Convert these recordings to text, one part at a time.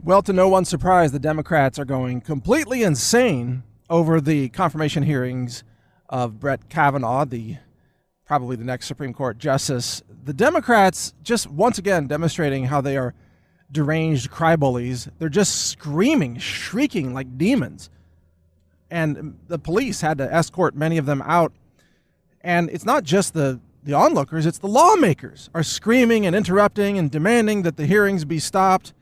Well, to no one's surprise, the Democrats are going completely insane over the confirmation hearings of Brett Kavanaugh, probably the next Supreme Court justice. The Democrats just once again demonstrating how they are deranged crybullies. They're just screaming, shrieking like demons. And the police had to escort many of them out. And it's not just the onlookers, it's the lawmakers are screaming and interrupting and demanding that the hearings be stopped.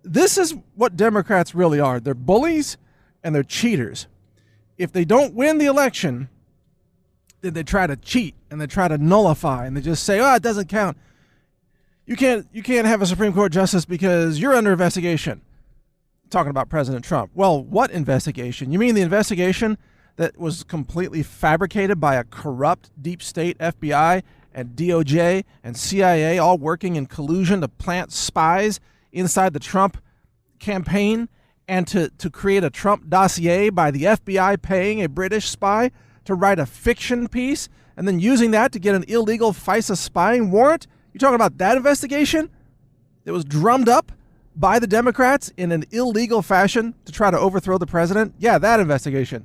This is what Democrats really are. They're bullies and they're cheaters. If they don't win the election, then they try to cheat and they try to nullify and they just say, "Oh, it doesn't count. You can't have a Supreme Court justice because you're under investigation." Talking about President Trump. Well, what investigation? You mean the investigation that was completely fabricated by a corrupt deep state FBI and DOJ and CIA all working in collusion to plant spies inside the Trump campaign and to create a Trump dossier by the FBI paying a British spy to write a fiction piece and then using that to get an illegal FISA spying warrant? You talking about that investigation? It was drummed up by the Democrats in an illegal fashion to try to overthrow the president? Yeah, that investigation.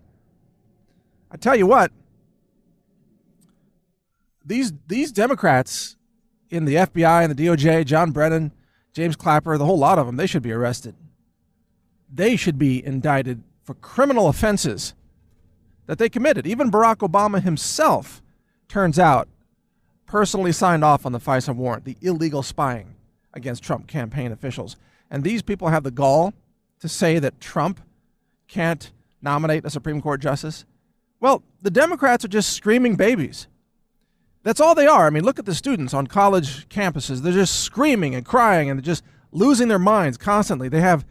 I tell you what, these Democrats in the FBI and the DOJ, John Brennan, James Clapper, the whole lot of them, they should be arrested. They should be indicted for criminal offenses that they committed. Even Barack Obama himself, turns out, personally signed off on the FISA warrant, the illegal spying against Trump campaign officials. And these people have the gall to say that Trump can't nominate a Supreme Court justice. Well, the Democrats are just screaming babies. That's all they are. I mean, look at the students on college campuses. They're just screaming and crying and they're just losing their minds constantly. They have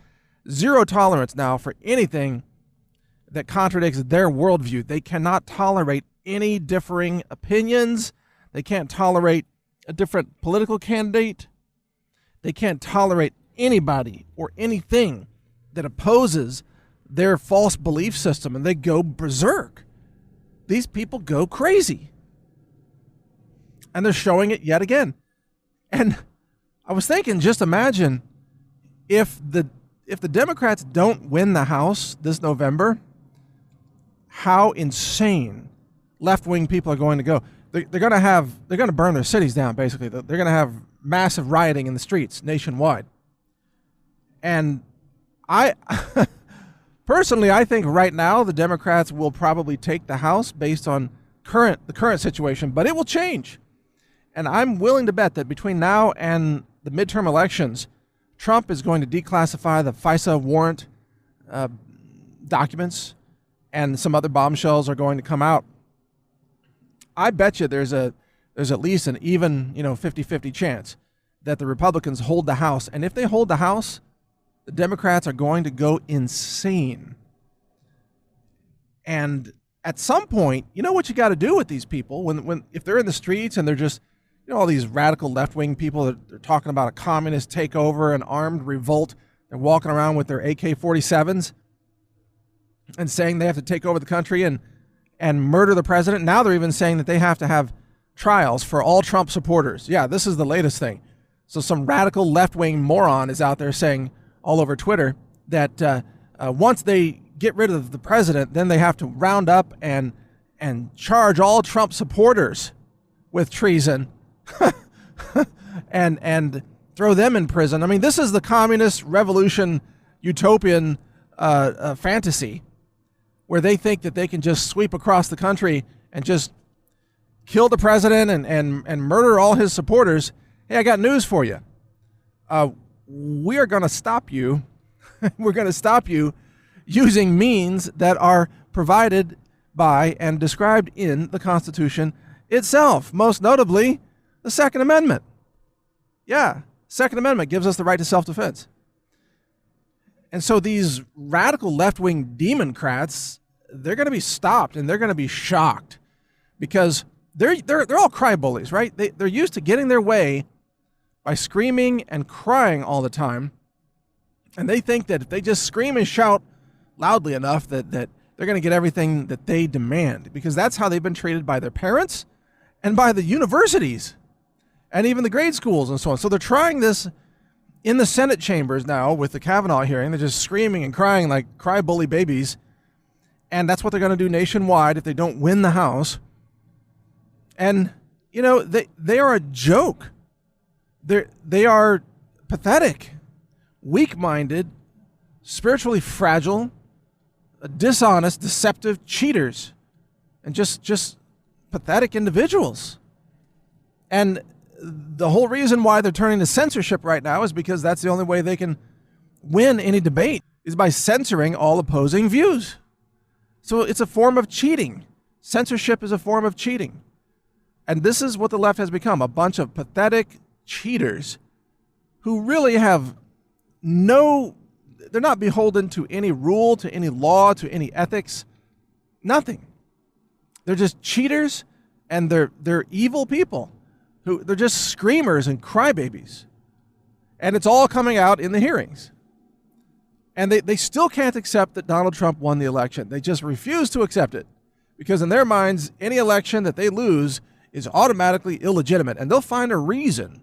zero tolerance now for anything that contradicts their worldview. They cannot tolerate any differing opinions. They can't tolerate a different political candidate. They can't tolerate anybody or anything that opposes their false belief system, and they go berserk. These people go crazy. And they're showing it yet again. And I was thinking, just imagine if the Democrats don't win the House this November, how insane left-wing people are going to go. They're going to burn their cities down, basically. They're going to have massive rioting in the streets nationwide. And personally, I think right now the Democrats will probably take the House based on the current situation, but it will change. And I'm willing to bet that between now and the midterm elections, Trump is going to declassify the FISA warrant documents, and some other bombshells are going to come out. I bet you there's at least an even 50-50 chance that the Republicans hold the House. And if they hold the House, the Democrats are going to go insane. And at some point, you know what you got to do with these people if they're in the streets and they're just all these radical left-wing people that they're talking about a communist takeover, an armed revolt. They're walking around with their AK-47s and saying they have to take over the country and murder the president. Now they're even saying that they have to have trials for all Trump supporters. Yeah, this is the latest thing. So some radical left-wing moron is out there saying all over Twitter that once they get rid of the president, then they have to round up and charge all Trump supporters with treason and throw them in prison. I mean, this is the communist revolution utopian fantasy where they think that they can just sweep across the country and just kill the president and murder all his supporters. Hey, I got news for you. We are going to stop you. We're going to stop you using means that are provided by and described in the Constitution itself, most notably the Second Amendment. Yeah, Second Amendment gives us the right to self-defense. And so these radical left-wing democrats, they're going to be stopped and they're going to be shocked because they're all crybullies, right? They're used to getting their way by screaming and crying all the time. And they think that if they just scream and shout loudly enough that they're going to get everything that they demand, because that's how they've been treated by their parents and by the universities and even the grade schools and so on. So they're trying this in the Senate chambers now with the Kavanaugh hearing. They're just screaming and crying like cry bully babies. And that's what they're going to do nationwide if they don't win the House. And, you know, they are a joke. They are pathetic, weak-minded, spiritually fragile, dishonest, deceptive cheaters, and just pathetic individuals. And the whole reason why they're turning to censorship right now is because that's the only way they can win any debate, is by censoring all opposing views. So it's a form of cheating. Censorship is a form of cheating. And this is what the left has become, a bunch of pathetic cheaters who really have they're not beholden to any rule, to any law, to any ethics, nothing. They're just cheaters, and they're evil people. They're just screamers and crybabies. And it's all coming out in the hearings. And they still can't accept that Donald Trump won the election. They just refuse to accept it. Because in their minds, any election that they lose is automatically illegitimate. And they'll find a reason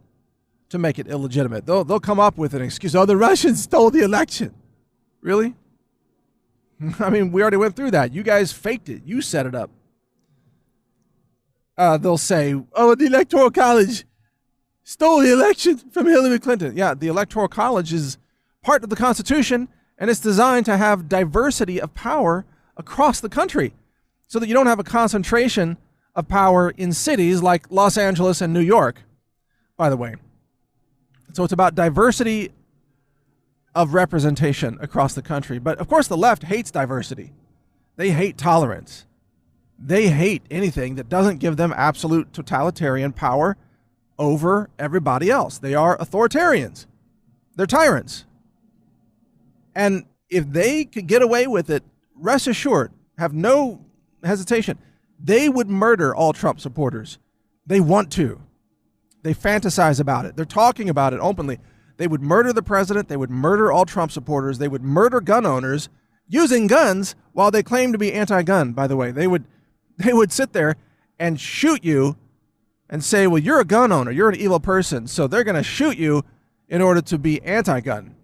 to make it illegitimate. They'll come up with an excuse. Oh, the Russians stole the election. Really? I mean, we already went through that. You guys faked it. You set it up. They'll say, oh, the Electoral College stole the election from Hillary Clinton. Yeah, the Electoral College is part of the Constitution, and it's designed to have diversity of power across the country so that you don't have a concentration of power in cities like Los Angeles and New York, by the way. So it's about diversity of representation across the country. But of course, the left hates diversity. They hate tolerance. They hate anything that doesn't give them absolute totalitarian power over everybody else. They are authoritarians. They're tyrants. And if they could get away with it, rest assured, have no hesitation, they would murder all Trump supporters. They want to. They fantasize about it. They're talking about it openly. They would murder the president. They would murder all Trump supporters. They would murder gun owners using guns while they claim to be anti-gun, by the way. They would sit there and shoot you and say, well, you're a gun owner. You're an evil person. So they're going to shoot you in order to be anti-gun.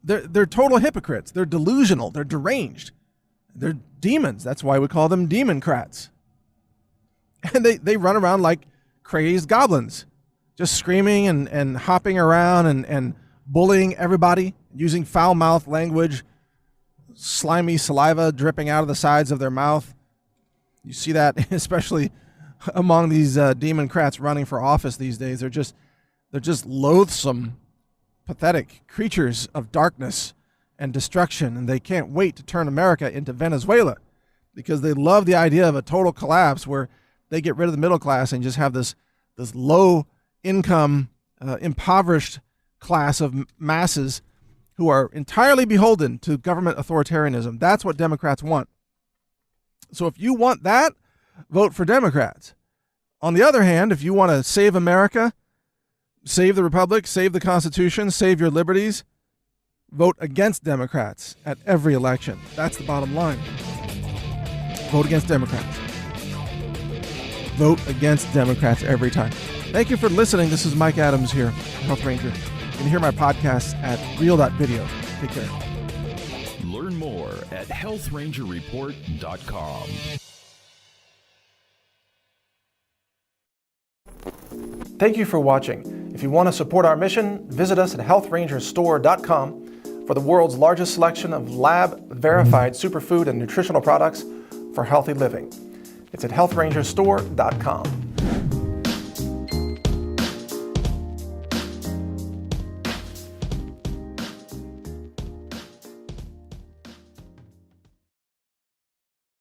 They're total hypocrites. They're delusional. They're deranged. They're demons. That's why we call them democrats. And they run around like crazed goblins, just screaming and hopping around and bullying everybody, using foul-mouthed language, slimy saliva dripping out of the sides of their mouth. You see that especially among these democrats running for office these days. They're just loathsome, pathetic creatures of darkness and destruction, and they can't wait to turn America into Venezuela because they love the idea of a total collapse where they get rid of the middle class and just have this low income, impoverished class of masses who are entirely beholden to government authoritarianism. That's what Democrats want. So if you want that, vote for Democrats. On the other hand, if you want to save America, save the Republic, save the Constitution, save your liberties, vote against Democrats at every election. That's the bottom line. Vote against Democrats. Vote against Democrats every time. Thank you for listening. This is Mike Adams here, Health Ranger. You can hear my podcasts at real.video. Take care. Learn more at healthrangerreport.com. Thank you for watching. If you want to support our mission, visit us at healthrangerstore.com for the world's largest selection of lab-verified superfood and nutritional products for healthy living. It's at healthrangerstore.com.